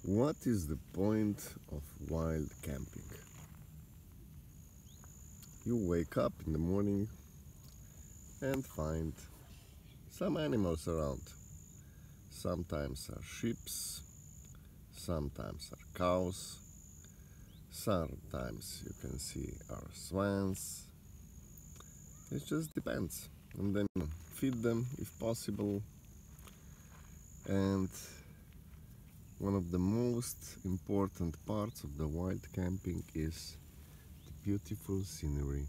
What is the point of wild camping? You wake up in the morning and find some animals around. Sometimes are sheep, sometimes are cows, sometimes you can see are swans. It just depends. And then feed them if possible. And one of the most important parts of the wild camping is the beautiful scenery.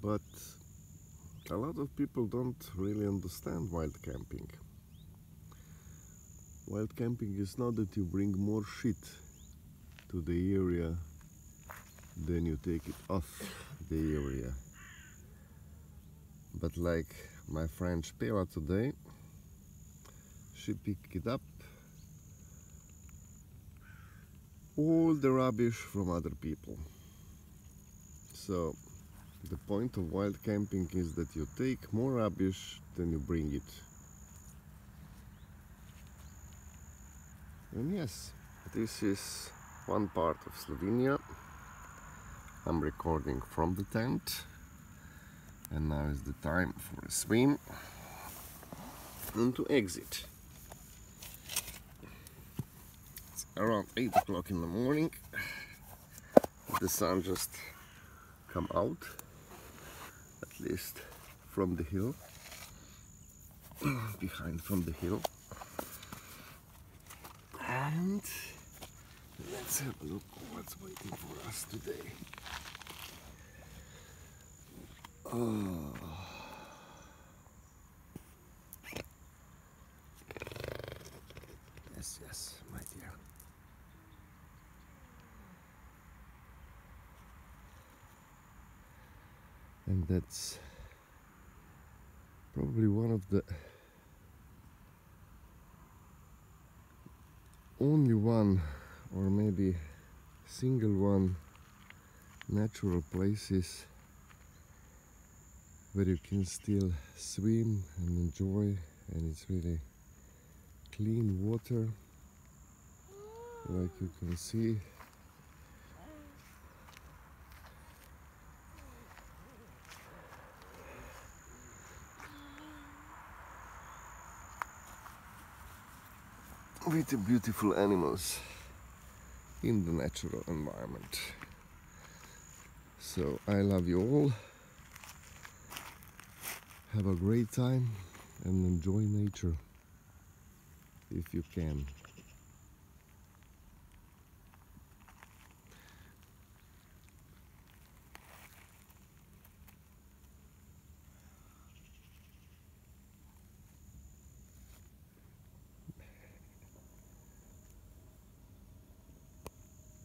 But a lot of people don't really understand wild camping. Wild camping is not that you bring more shit to the area then you take it off the area. But like my friend Speva today, she picked it up all the rubbish from other people. So the point of wild camping is that you take more rubbish than you bring it. And yes, this is one part of Slovenia. I'm recording from the tent, and now is the time for a swim and to exit. It's around 8 o'clock in the morning. The sun just come out, at least from the hill, behind from the hill. And let's have a look what's waiting for us today. Oh. Yes, my dear. And that's probably one of the only one, or maybe single one, natural places where you can still swim and enjoy, and it's really clean water, like you can see. With the beautiful animals in the natural environment. So I love you all. Have a great time and enjoy nature if you can.